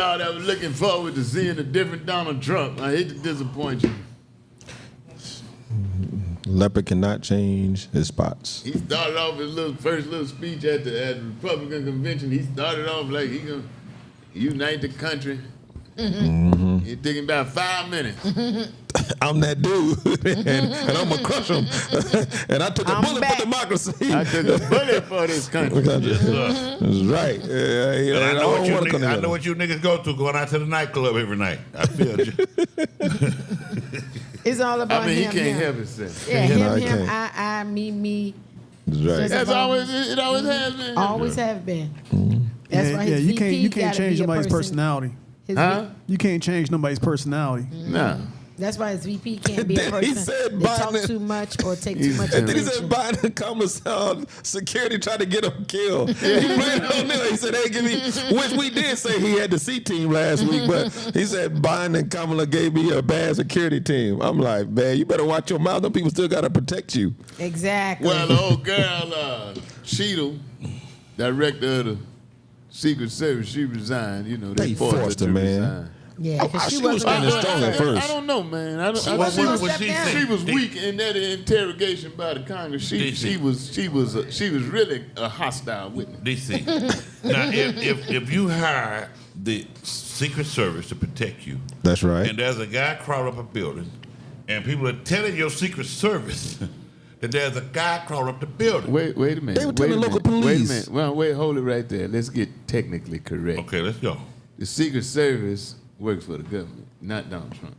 y'all that was looking forward to seeing a different Donald Trump. I hate to disappoint you. Leopard cannot change his spots. He started off his first little speech at the Republican convention. He started off like he gonna unite the country. Mm-hmm. It took him about 5 minutes. I'm that dude, and I'm gonna crush him. And I took a bullet for democracy. I took a bullet for this country. That's right. I know what you niggas go to going out to the nightclub every night. I feel you. It's all about him. He can't help himself. Yeah, him, I, me. That's right. That's it always has been. Always have been. Mm-hmm. That's why his VP you can't change somebody's personality. You can't change nobody's personality. Mm-hmm. No. That's why his VP can't be a person that talk too much or take too much And then he attention. said Biden and Kamala security tried to get him killed. He blamed on them. He said, hey, give me, which we did say he had the C team last week, but he said Biden and Kamala gave me a bad security team. I'm like, man, you better watch your mouth. Them people still got to protect you. Exactly. Well, the old girl, Cheadle, director of the Secret Service, she resigned. You know, they forced her to resign. Yeah, because she was standing strong at first. I don't know, man. She was weak in that interrogation by the Congress. She was really a hostile witness. DC. Now, if you hire the Secret Service to protect you, that's right. And there's a guy crawling up a building, and people are telling your Secret Service that there's a guy crawling up the building. Wait a minute. They were telling the local police. Wait a minute. Well, hold it right there. Let's get technically correct. Okay, let's go. The Secret Service works for the government, not Donald Trump.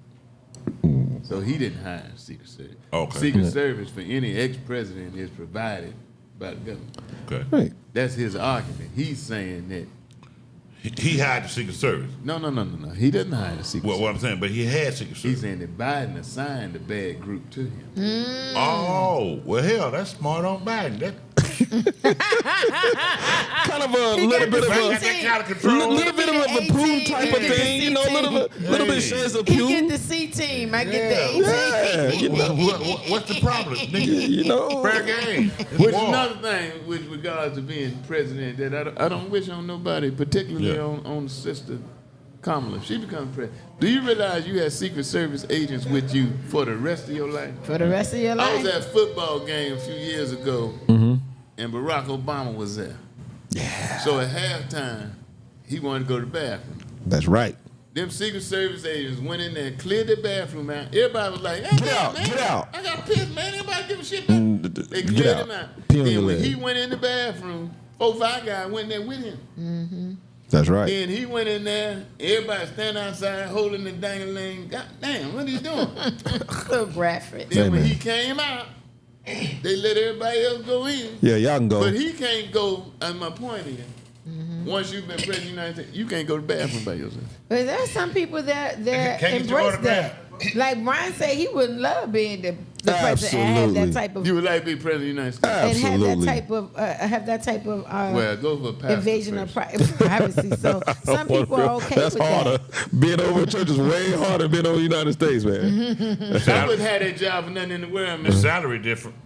So he didn't hire Secret Service. Okay. Secret Service for any ex-president is provided by the government. Okay. Right. That's his argument. He's saying that. He hired the Secret Service. No. He doesn't hire the Secret Service. What I'm saying, but he had Secret Service. He's saying that Biden assigned the bad group to him. Oh, well, hell, that's smart on Biden. That kind of a little bit of a Putin type of thing, you know, little bit shares of Putin. He get the C team, I get the A team. You know, what's the problem? You know, fair game. Which is another thing with regards to being president that I don't wish on nobody, particularly on Sister Kamala. If she becomes president, do you realize you had Secret Service agents with you for the rest of your life? For the rest of your life? I was at a football game a few years ago, and Barack Obama was there. Yeah. So at halftime, he wanted to go to the bathroom. That's right. Them Secret Service agents went in there and cleared the bathroom out. Everybody was like, hey, get out, man, get out. I got pissed, man. Everybody give a shit about They cleared him out. Then when he went in the bathroom, 4-5 guys went in there with him. Mm-hmm. That's right. Then he went in there, everybody standing outside holding the dang-a-ling. God damn, what are you doing? So graphic. Then when he came out, they let everybody else go in. Yeah, y'all can go. But he can't go, and my point is, once you've been president of the United States, you can't go to the bathroom by yourself. But there are some people that embrace that. Like Brian said, he would love being the president and have that type of. You would like to be president of the United States. And have that type of well, go for invasion of privacy. So some people are okay That's with harder. that. Being over church is way harder than being over the United States, man. I wouldn't have that job for nothing in the world, man. The salary different.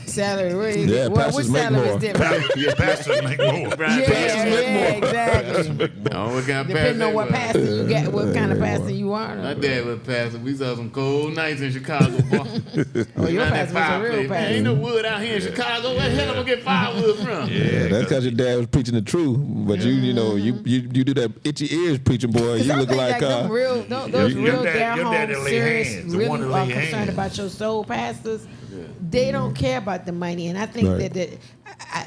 Salary, yeah, which salary is different? Pastors make more. Yeah, exactly. What kind of Depending on what pastor you get, what kind of pastor you are. My dad was a pastor. We saw some cold nights in Chicago, boy. Oh, your pastor was a real pastor. Ain't no wood out here in Chicago. Where the hell am I gonna get firewood from? Yeah, that's because your dad was preaching the truth. But you do that itchy ears preaching, boy. You look like those real down home, serious, really are concerned about your soul pastors. They don't care about the money, and I think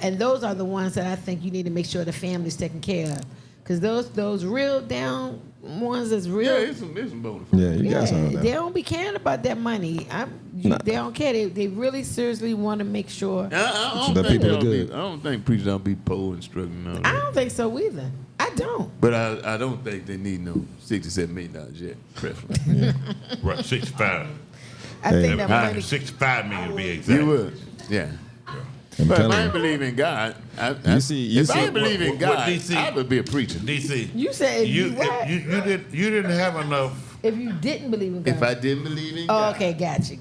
and those are the ones that I think you need to make sure the family's taken care of, because those real down ones is real. Yeah, it's some bonus. Yeah, you got some of that. They don't be caring about that money. They don't care. They really seriously want to make sure I don't think preachers don't be poor and struggling. I don't think so either. I don't. But I don't think they need no $67 million jet, preferably. Right, 65. I think that money. 65 million to be exact. You would, yeah. But if I believe in God, if I believe in God, I would be a preacher. DC, you said you didn't have enough If you didn't believe in God. If I didn't believe in Oh, God. okay, gotcha.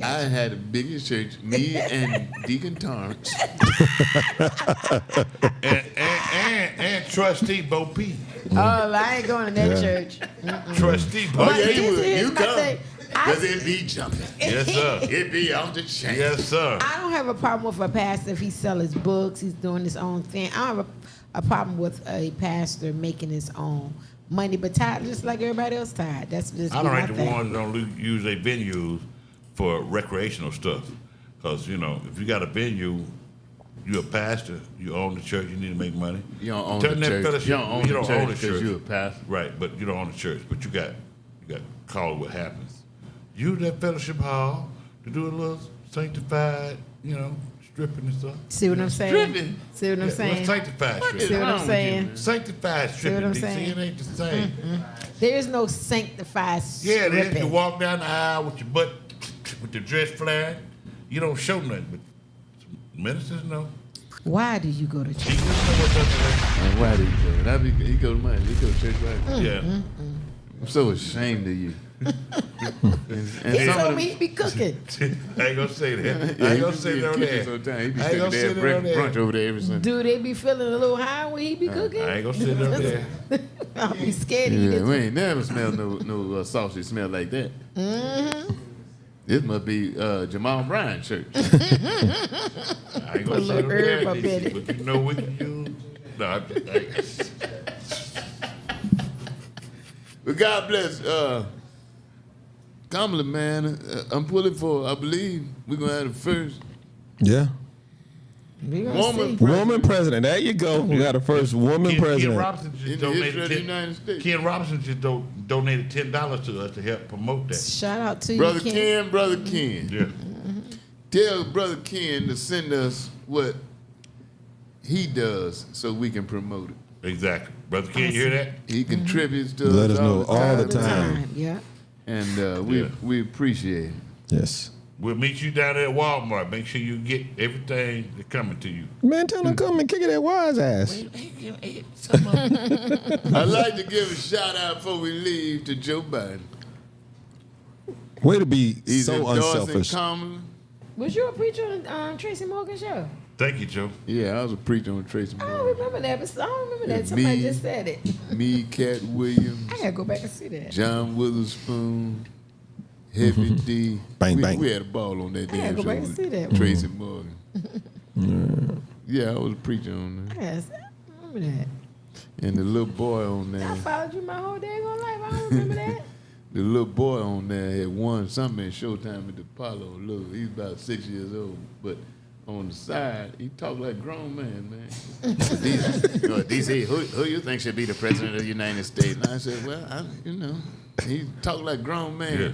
I had the biggest church, me and Deacon Torrence. and Trustee Bo P. Oh, I ain't going to that church. Trustee Bo Oh, yeah, P. you would. here's You my come. thing. Because it be jumping. Yes, sir. It be on the chain. Yes, sir. I don't have a problem with a pastor if he sells his books, he's doing his own thing. I don't have a problem with a pastor making his own money, but tired just like everybody else tired. That's just I don't my like the thing. ones that don't use their venues for recreational stuff. Because, you know, if you got a venue, you're a pastor, you own the church, you need to make money. You don't own Turn the that church. fellowship- You don't own the church because church. you're a pastor. Right, but you don't own the church. But you got call it what happens. Use that fellowship hall to do a little sanctified, you know, stripping and stuff. See what I'm saying? Stripping? See what I'm What's saying? sanctified stripping? See what I'm saying? Sanctified stripping, I'm DC, saying? it ain't the same. There is no sanctified Yeah, it is. stripping. You walk down the aisle with your butt, with the dress flaring. You don't show nothing, but ministers know. Why do you go to church? Jesus know what that's And why did he go? He go to mine. He go to church right. like. Yeah. I'm so ashamed of you. and He some told of me he be cooking. I ain't gonna say that. Yeah, I ain't he gonna be say that on cooking there. sometimes. He be I ain't cooking gonna say that that on there. brunch over there every Sunday. Do they be feeling a little high when he be cooking? I ain't gonna sit up there. I'll be scared to eat Yeah, it. we ain't never smelled no sausage smell like that. Mm-hmm. This must be Jamal Bryan church. I ain't Put a gonna sit little up there. herb up in it. But you know we can use. No, But God bless Kamala, man. I'm pulling for, I believe we're going to have the first Yeah. We gonna woman see. Woman president. There you go. We got the first woman Ken president. Robinson just in the history of the donated. United States. Ken Robinson just donated $10 to us to help promote that. Shout out to Brother you, Ken, Brother Ken. Yeah. Tell Brother Ken to send us what he does so we can promote it. Exactly. Brother Ken, you hear that? He contributes to Let us us know all the All the time. time. Yeah. And Yeah. we appreciate it. Yes. We'll meet you down there at Walmart. Make sure you get everything that's coming to you. Man, tell him come and kick it at Wise ass. I'd like to give a shout out before we leave to Joe Biden. Way to be He's so endorsing unselfish. Kamala. Was you a preacher on Tracy Morgan's show? Thank you, Joe. Yeah, I was a preacher on Tracy I don't Morgan. remember that, but I don't remember that. Yeah, Somebody me. just said it. Me, Cat Williams, I gotta go back and see that. John Witherspoon, Heavy D. Bang, bang. We had a ball on that gotta damn go show. back and see that. Tracy Morgan. Yeah, I was a preacher on there. Yes, I remember that. And the little boy on I there, followed you my whole daggone life. I don't remember that. the little boy on there had won something in Showtime at the Apollo. Look, he's about 6 years old, but on the side, he talked like a grown man. DC, who you think should be the president of the United States? And I said, well, he talked like a grown man. Yeah.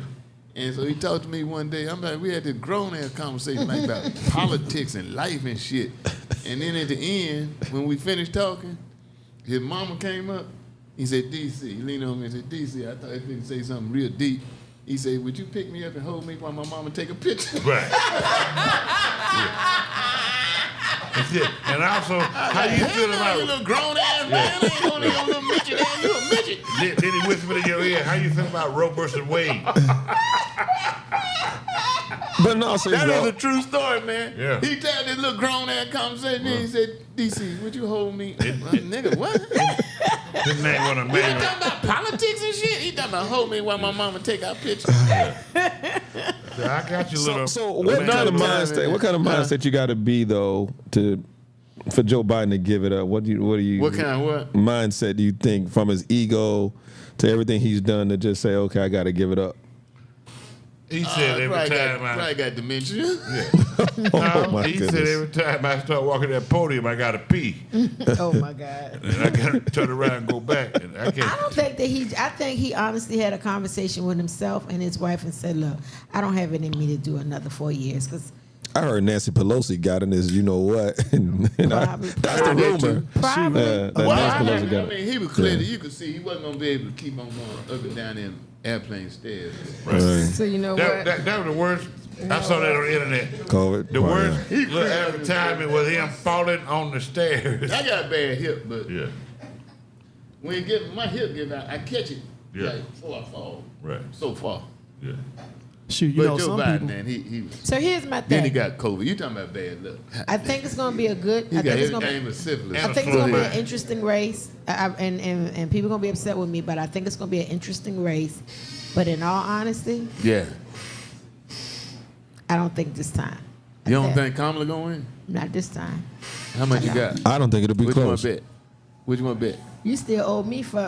And so he talked to me one day. I'm like, we had this grown-ass conversation like about politics and life and shit. And then at the end, when we finished talking, his mama came up. He said, DC. He leaned on me and said, DC, I thought he was going to say something real deep. He said, would you pick me up and hold me while my mama take a picture? Right. That's it. And also, how you feel You about little grown-ass man. I ain't only no little midget. Man. You a midget. Then he whispered in your ear, how you feel about Roe versus Wade? But no, seriously, That is though, a true story, man. Yeah. He told this little grown-ass conversation. Then he said, DC, would you hold me? Nigga, what? His name was a We man. talking about politics and shit. He talking about hold me while my mama take our picture. I got you, little. so what man. kind of man. mindset? What kind of mindset you got to be though for Joe Biden to give it up? What What kind of what? mindset do you think from his ego to everything he's done to just say, okay, I got to give it up? He said every time probably got dementia. Oh my he said goodness. every time I start walking that podium, I gotta pee, Oh my God. and I gotta turn around and go back, and I I can't. don't think that I think he honestly had a conversation with himself and his wife and said, look, I don't have it in me to do another 4 years because I heard Nancy Pelosi got in this, you know what? and Probably. that's the I heard that rumor. too. Probably. That Well, Nancy I Pelosi got it. mean, he was clear Yeah. that you could see he wasn't gonna be able to keep on going up and down in airplane stairs. Right. So you know what? That was the worst. I saw that on the internet. COVID. The Wow. worst little advertisement was him falling on the stairs. I got a bad hip, but Yeah, when my hip give out, I catch it Yeah. Like, far. Right. So far. Yeah. Shoot, you But know Joe some Biden, people. man, he was. So here's my Then he thing. got COVID. You talking about bad luck? I think it's going to be a good. He I got think it's going to everything with syphilis. I think it's going to be an interesting race, and people going to be upset with me, but I think it's going to be an interesting race. But in all honesty, Yeah. I don't think this time. You don't think Kamala gonna win? Not this time. How much you got? I don't think it'll be Which close. one bet? Which one bet? You still owe me for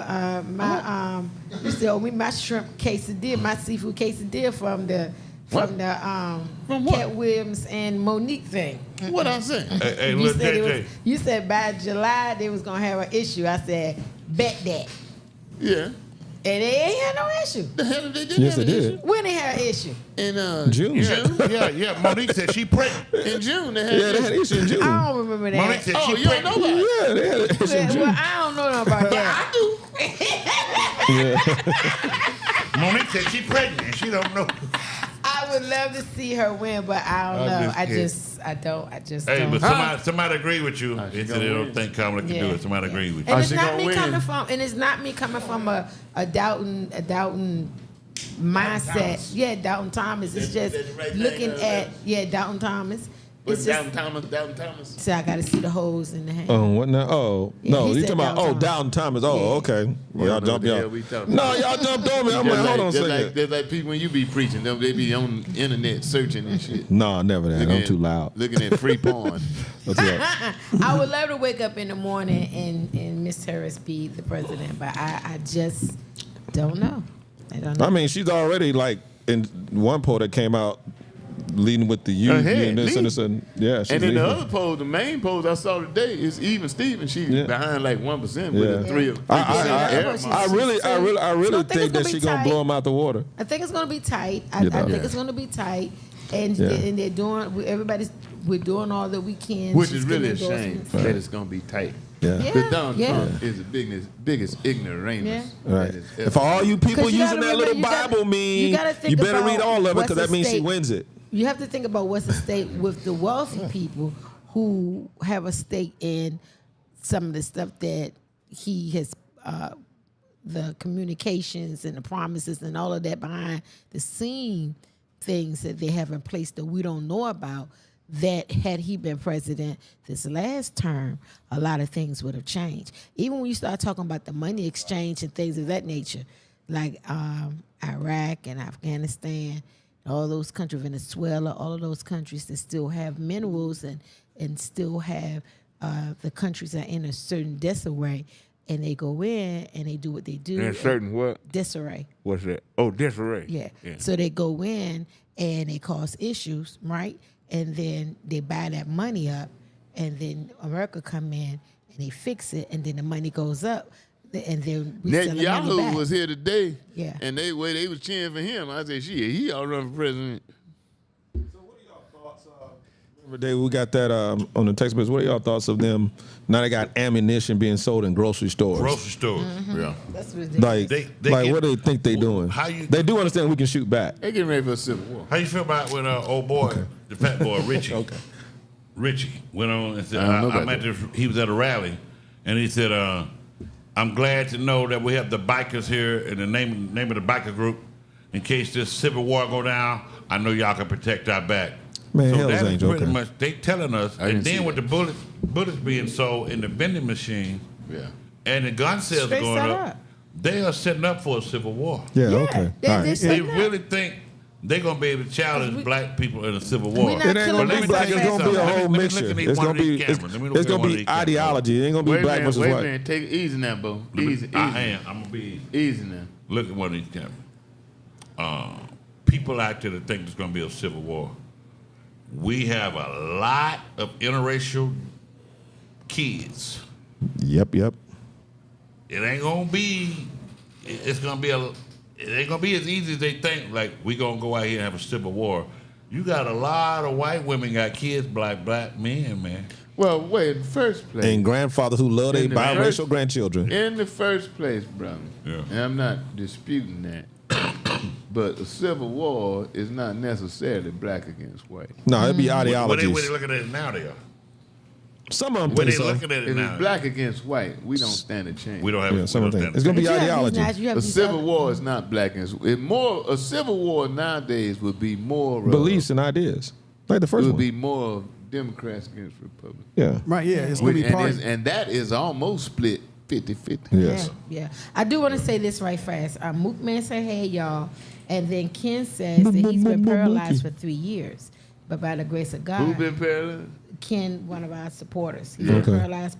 you still owe me my shrimp quesadilla, my seafood quesadilla from the From what? Cat Williams and Monique thing. What I say? Hey, You look, said, JJ. you said by July they was gonna have an issue. I said bet that, Yeah. and they ain't had no issue. The hell did they do? Yes, that they did. issue? When they had an issue, In June. Yeah. Monique said she pregnant. in June they had. Yeah, they had issue. issue in June. I don't remember that. Monique said Oh, she you don't pregnant. know about it? Yeah, they had an issue in Well, June. I don't know about that. Monique said she pregnant and she don't know. I would love to see her win, but I don't know. just kidding. I just Hey, don't. but somebody agree with you. she They said gonna they don't win. think Kamala can do it. Somebody agree with you. And it's she not gonna me win? coming from a doubting mindset. Yeah, Doubting Thomas. It's just That's the right looking thing, at Doubting Thomas. What's It's just Down Thomas? so I got to see the holes in the hand. What now? Oh, Yeah, no, he you said talking about, Downtown. Downton Thomas. Oh, Yeah. okay. Well, Y'all I know jumped what the hell y'all. we talking No, about. y'all jumped on me. I'm like, hold on a second. Just like people when you be preaching, they be on the internet searching and shit. No, never that. I'm too loud. Looking at free porn. What's up? I would love to wake up in the morning and Miss Harris be the president, but I just don't know. I don't know. I mean, she's already like in one poll that came out leading with the youth Ahead, and this and lead. this and yeah. She's And then the leading. other polls, the main polls I saw today is even Steven. She's Yeah. behind like 1% with Yeah. a 3 of I really don't think think it's that gonna she's be gonna tight. blow him out the water. I think it's going to be tight. I You know. think Yeah. it's going to be tight, and Yeah. and they're doing. We're doing all that we can. Which She's is really a getting shame endorsements. that it's going to be tight. Yeah. Yeah. But Donald yeah. Trump is the biggest ignoramus. All right. that has And ever for all you people 'Cause you using gotta that little remember- you gotta- Bible meme, you gotta think you better about read all of it what's because that at means she stake. wins it. You have to think about what's at stake with the wealthy people who have a stake in some of the stuff that he has, the communications and the promises and all of that behind the scene things that they have in place that we don't know about. That had he been president this last term, a lot of things would have changed. Even when you start talking about the money exchange and things of that nature, like Iraq and Afghanistan, all those countries, Venezuela, all of those countries that still have minerals and still have the countries are in a certain disarray, and they go in and they do what they do. In a certain what? Disarray. What's that? Oh, disarray. Yeah. So they go in and they cause issues, right? And then they buy that money up, and then America come in and they fix it, and then the money goes up, and then we sell the money Netanyahu back. was here today. Yeah. And they was cheering for him. I said, shit, he ought to run for president. So what are y'all thoughts? Every day we got that on the text message. What are y'all thoughts of them? Now they got ammunition being sold in grocery stores. Grocery stores. Yeah. That's ridiculous. Like, They like get- what do they think they doing? How you- They do understand we can shoot back. They getting ready for a civil war. How you feel about when old boy, the fat boy Richie? Okay. Richie went on and said, I don't know I'm about at this, he was at a rally, and he said, I'm glad to know that we have the bikers here in the name of the biker group. In case this civil war go down, I know y'all can protect our back. Man, so Hell's that is Angel, pretty okay. much, they telling us, I and didn't see then with that. the bullets being sold in the vending machine, Yeah. and the gun sales Straight going set up, up. they are setting up for a civil war. Yeah, Yeah, okay. they- All they right. said- They Setting up. really think they're gonna be able to challenge we- black people in a civil war. We're not It ain't killing gonna Let be me black. tell It's you gonna be a something. whole Let me mixture. look at It's one gonna of be these cameras. Let me look it's at gonna one of be these cameras. ideology. It ain't gonna be Wait a black minute, versus wait a white. minute. Take it easy now, Bo. Easy. I am. I'm gonna be Easy now. look at one of these cameras. People out there that think there's gonna be a civil war. We have a lot of interracial kids. Yep. It ain't gonna be. It's gonna be a. It ain't gonna be as easy as they think. Like we gonna go out here and have a civil war. You got a lot of white women got kids, black men, man. Well, wait, in the first place. And grandfathers who love their In the biracial first- grandchildren. In the first place, brother, Yeah. and I'm not disputing that, but a civil war is not necessarily black against white. No, it'd be What ideologies. they looking at it now? They are. Some of them When think they so. looking at it If now, it's black against white, we don't stand a chance. we don't have. Yeah, some of them think. It's going gonna be But you have these ideology. nice- you have A these civil other- war is not black and more. A civil war nowadays would be more Beliefs and ideas, like the It first would one. be more Democrats against Republicans. Yeah. Right, yeah. It's going to be party. And that is almost split 50-50. Yes. Yeah. I do want to say this right fast. Mook Man said, hey, y'all. And then Ken says that he's been paralyzed for 3 years. But by the grace of God. Who been paralyzed? Ken, one of our supporters. He's Okay. been paralyzed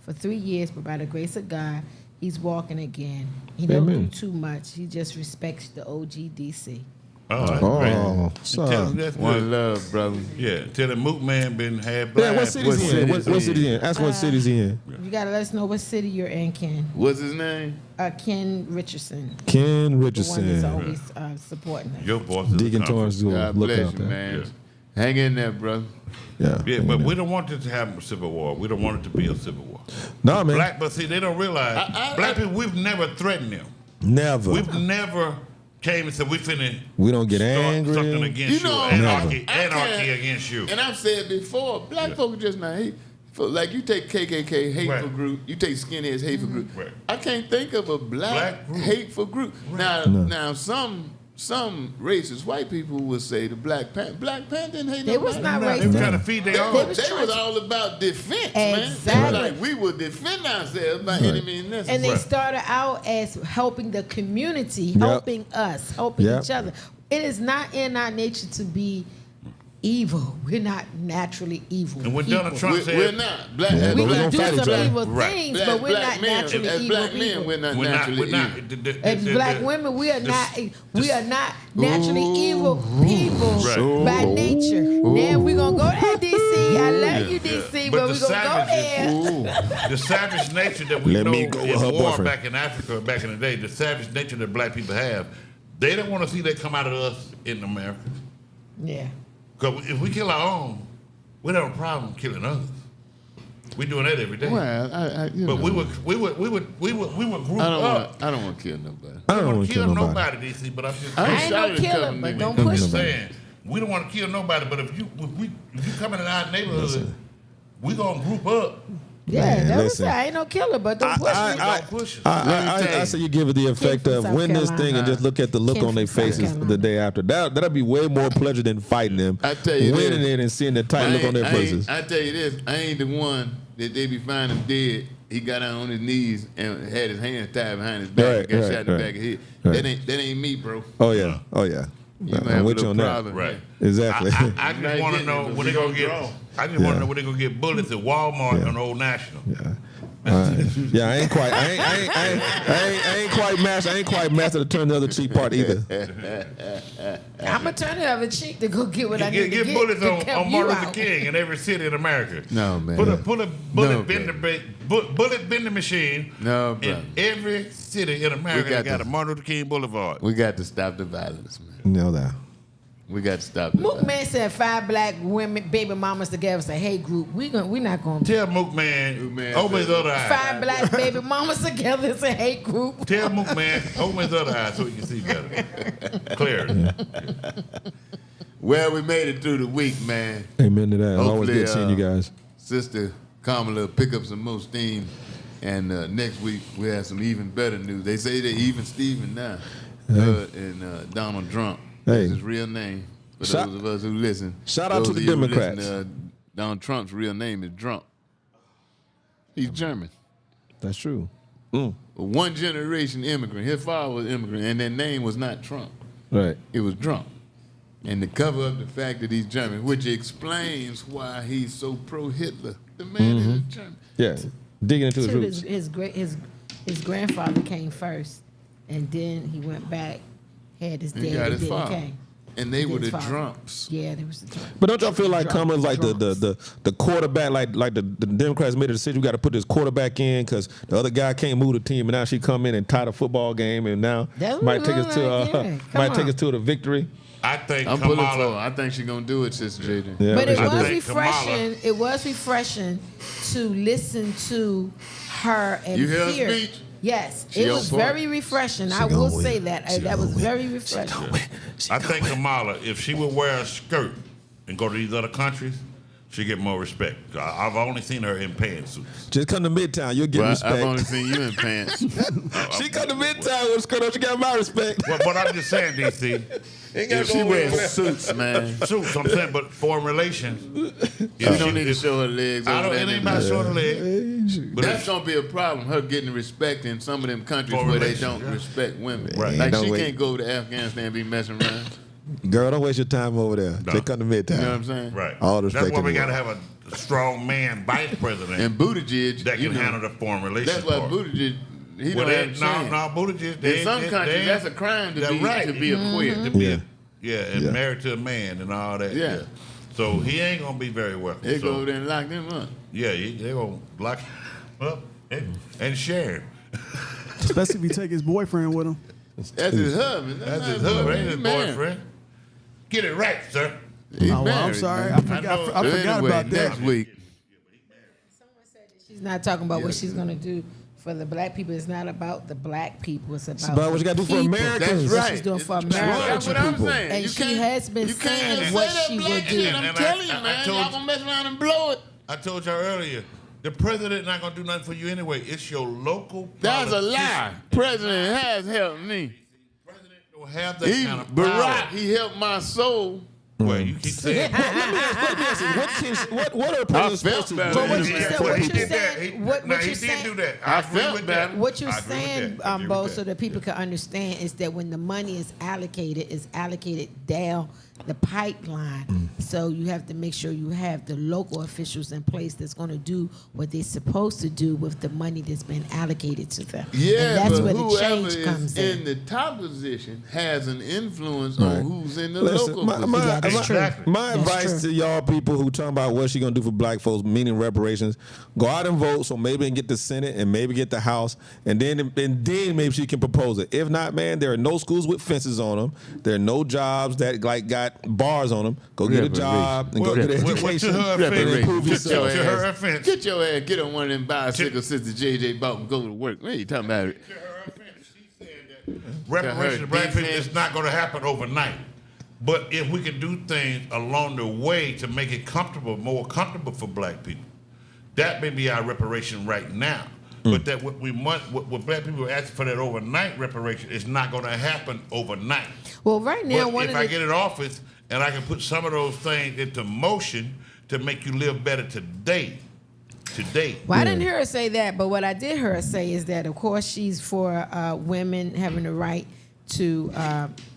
for 3 years, but by the grace of God, he's walking again. He don't do Amen. too much. He just respects the OGDC. Oh, that's great. Oh, Tell him son. that's One good. love, brother. Yeah, tell him Mook Man been had Yeah, blind. what city's he in? What city he in? Ask what city's he in. You got to let us know what city you're in, Ken. What's his name? Ken Richardson. Ken The one that's Richardson. always supporting us. Your voice is Deacon a Torrence will God look bless out you, there. man. Yeah. Hang in there, brother. Yeah. Yeah, but we don't want this to happen a civil war. We don't want it to be a civil war. Nah, man. But see, they don't realize black people. We've never threatened them. Never. We've never came and said we finna. We don't get start angry. Something against you. I Anarchy can't- against you. And I've said before, black folk are just not hate. Like you take KKK hateful Right. group, you take skinheads hateful group. Right. I can't think of a black group. hateful group. Now some racist white people would say the Black Panther didn't hate They was nobody. not They were racist. trying to feed They, their own. was, they was all about defense, man. They Exactly. were like, we will defend ourselves by any means necessary. And they started out as helping the community, Yep. helping us, helping Yep. each other. It is not in our nature to be evil. We're not naturally evil. And when people. Donald Trump said, we're not. Black, Yeah, as we but we black, can gonna do fight some each other. evil Right. things, black, but we're black not men, naturally as evil black men, people. we're not we're naturally not. evil. And black women, we are not naturally evil people Right. by nature. Now we're gonna go there, DC. I love you, DC, but the we're gonna go there. The savage nature that we Let know me go with her in war boyfriend. back in Africa, back in the day, the savage nature that black people have, they don't want to see that come out of us in America. Yeah. Because if we kill our own, we don't have a problem killing others. We doing that every day. Well, you But know, we would group up. I don't want to kill nobody. I don't want want to to kill kill nobody. DC, but I'm just I I ain't ain't shot no at a killer, couple but niggas. don't I'm push just me. saying we don't want to kill nobody. But if you come in our neighborhood, we gonna group up. Yeah, Man, that was listen. I ain't no killer, but don't push me. Don't push us. I say you give it the effect from of South win this Carolina. thing and just look at the look Kid on their from South faces Carolina. the day after. That'll be way more pleasure than fighting them. I tell you winning this. it and seeing the tight look on their faces. I tell you this, I ain't the one that they be finding dead. He got down on his knees and had his hands tied behind his back Right, and got right, shot in the right. back of his head. Right. That ain't me, bro. Oh yeah, oh yeah. You might I'm have a with you little on that. problem. Right. Exactly. I Not just want to getting know it, when we they gonna gonna get. draw. I just want Yeah. to know when they gonna get bullets at Walmart and Old National. Yeah, I ain't quite master to turn the other cheek part either. I'm gonna turn the other cheek to go get what I need to Get get. bullets to on help Martin you Luther out. King in every city in America. No, man. Put a bullet No, bullet bending machine No, brother. in every city in America got that got this. a Martin Luther King Boulevard. We got to stop the violence, man. Know that. We got to stop the Mook violence. Man said 5 black women, baby mamas together. Say, hey group, we not gonna. Tell Mook Man, Mook Man open his said- other eye. 5 black baby mamas together. Say, hey group. Tell Mook Man, open his other eye so he can see better. Clear. Well, we made it through the week, man. Amen to that. Always Hopefully, good seeing you guys. Sister Kamala pick up some more steam, and next week we have some even better news. They say they're even Steven now, and Donald Trump. Hey. That's his real name. For Shout- those of us who listen, shout out those to the of you who Democrats. listen, Donald Trump's real name is Trump. He's German. That's true. A one generation immigrant. His father was immigrant, and their name was not Trump. Right. It was Trump. And to cover up the fact that he's German, which explains why he's so pro-Hitler. The man is German. Yeah. Digging into his Too, roots. his grandfather came first, and then he went back, had his He dad, got and his then he father. came. And they His were the father. Trumps. Yeah, there was the Trump. But don't y'all feel like Drunk- Kamala's like drunks. the quarterback, like the Democrats made a decision, we got to put this quarterback in because the other guy can't move the team, and now she come in and tie the football game, and now That's might what take it us to look like, yeah. might Come take on. us to the victory. I think I'm pulling for her. Kamala. I think she's going to do it, Sister Jada. Yeah, But it I was think think refreshing. It was refreshing to listen to her and You hear her hear. speech? Yes, She it on was point. very refreshing. I gonna will win. say that. She That gonna was win. very refreshing. I think Kamala, if she would wear a skirt and go to these other countries, she get more respect. I've only seen her in pantsuits. Just come to Midtown, you'll get respect. I've only seen you in pants. She come to Midtown with a skirt on, she got my respect. Well, but I'm just saying, DC. She wears suits, man. Suits, I'm saying, but foreign relations. You don't need to show her legs. I don't. It ain't about showing her legs. But that's gonna be a problem. Her getting respect in some of them countries where they don't respect women. Right. Like she can't go to Afghanistan and be messing around. Girl, don't waste your time over there. No. Just come to Midtown. You know what I'm saying? Right. All the respect. That's why we in the got to world. have a strong man vice president And Buttigieg, that can handle the foreign relations. That's why part. Buttigieg. He Well, don't have a chance. no, Buttigieg. In some countries, that's a crime to be a queer. To be Yeah. married to a man and all that. Yeah. So he ain't gonna be very welcome. They go over there and lock them up. Yeah, they gonna lock him up and share him. Especially if he take his boyfriend with him. That's his husband. That's his husband, ain't his boyfriend. Get it right, sir. He's Oh, well, I'm married, sorry. man. I forgot Anyway, about that. next week. Someone said that she's not talking about what she's going to do for the black people. It's not about the black people. It's about about what you gotta do for people. Americans. That's What right. she's doing for That's America. what I'm saying. And You she can't- has been you can't saying say what that she black will do. shit. I'm And telling you, I man. told Y'all you- gonna mess around and blow it. I told y'all earlier, the president not gonna do nothing for you anyway. It's your local. That's a politician. lie. President has helped me. President don't have that kind of Barack, power. he helped my soul. Well, you keep saying. Let me ask you, what are presidents felt supposed to better. do? But what He you did said, that. what He you're did saying, what Now, you're he did saying, do that. I agree felt with better. that. what you're I agree with saying, that. I agree Bo, with so that. that people can understand is that when the money is allocated down the pipeline. So you have to make sure you have the local officials in place that's going to do what they're supposed to do with the money that's been allocated to them. Yeah, and that's but where the whoever change comes is in. the top position has an influence Right. on who's in the Listen, local my, position. my, Yeah, that's my- true. Exactly. my That's advice true. to y'all people who talking about what she gonna do for black folks, meaning reparations, go out and vote so maybe and get the Senate and maybe get the House, and then maybe she can propose it. If not, man, there are no schools with fences on them. There are no jobs that like got bars on them. Go get a job and go get an What to education. her and offense? improve Get yourself. your To her ass- offense. Get your ass, get on one of them bicycles since JJ bought and go to work. What are you talking about? To her offense, she said that reparations to black people defense. is not going to happen overnight. But if we can do things along the way to make it comfortable, more comfortable for black people, that may be our reparation right now. But that what black people are asking for that overnight reparation is not going to happen overnight. Well, right now, But if I get in office and I can put some of those things into motion to make you live better today. Well, I didn't hear her say that, but what I did hear her say is that, of course, she's for women having the right to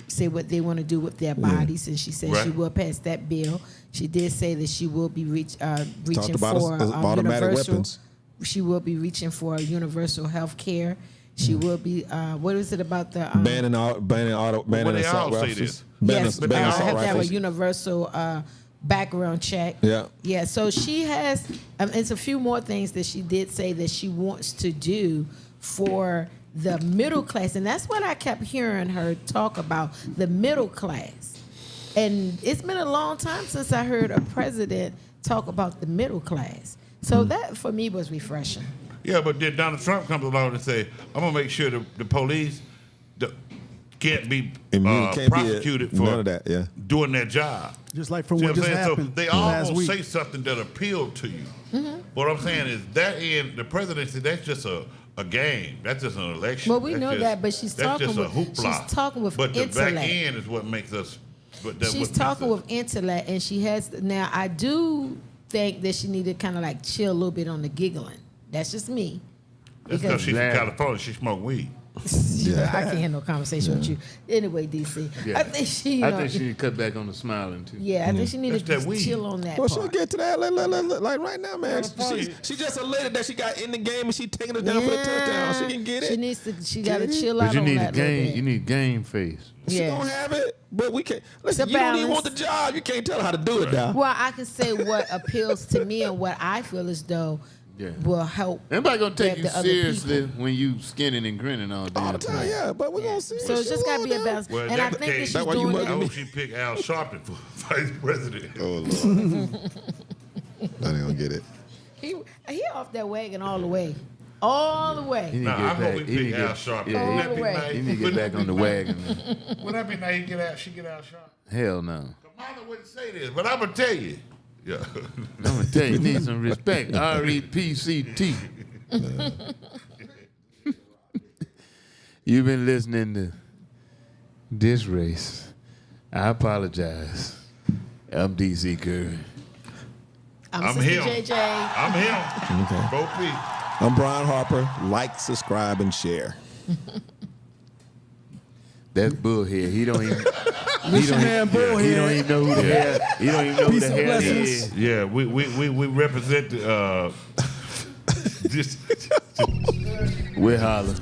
say what they want to do with their bodies, and she said she Right. will pass that bill. She did say that she will be reaching about for automatic universal. weapons. She will be reaching for universal health care. She will be. What is it about the Banning they assault all say rifles. this. Yes, Banning have assault to have a rifles. universal background check. Yeah. Yeah, so she has, it's a few more things that she did say that she wants to do for the middle class. And that's what I kept hearing her talk about, the middle class. And it's been a long time since I heard a president talk about the middle class. So that, for me, was refreshing. Yeah, but then Donald Trump comes along and say, I'm going to make sure the police can't be Can't be prosecuted for none of that. Yeah. doing their job. Just like from See what what just I'm saying? So happened they last almost week. say something that appealed to you. What I'm saying is that in the presidency, that's just a game. That's just an election. Well, we That's know just- that, but she's that's talking just a with- hoopla. she's talking with But the intellect. back end is what makes us. She's talking with intellect, and she has. Now, I do think that she need to kind of like chill a little bit on the giggling. That's just me. That's because she's from California. She smoked weed. I can't have no conversation with you. Anyway, DC, Yeah. I think she. I think she need to cut back on the smiling too. Yeah, I think she need That's to that just weed. chill on that Well, she'll part. get to that like right now, man. She just elated that she got in the game and she taking us down for the touchdown. She can get it. She needs to. She got to chill But out you on need that a game. little You bit. need game face. She Yeah. don't have it, but we can't. Listen, It's a you don't even balance. want the job. You can't tell her how to do it now. Well, I can say what appeals to me and what I feel as though will help. Everybody gonna take you the other seriously people. when you skinning and grinning all All damn the time, time. yeah. But we're gonna see. So it's just got to be a balance. Well, and I that's think the that case. she's That's why you doing must I that. hope she picked Al Sharpton for vice president. Oh, Lord. I ain't gonna get it. He off that wagon all the way. All the way. He need Nah, to I get hope we back. He need pick to Al get, Sharpton. yeah, Wouldn't All that the be way. nice? he need to get Wouldn't back that on the be wagon. nice? Would that be nice? She get Al Sharpton. Hell no. Kamala wouldn't say this, but I'm gonna tell you, Yeah. I'm gonna tell you, you need some respect. REPCT. You've been listening to DisRace. I apologize. I'm DC Curry. I'm Sister him. JJ. I'm him. Okay. Bo P. I'm Brian Harper. Like, subscribe, and share. That's Bullhead. He don't even. Listen, man, Bullhead. He don't even know who the hell. He don't even know who Peace the and hell he blessings. is. Yeah, we represent this. We're holler.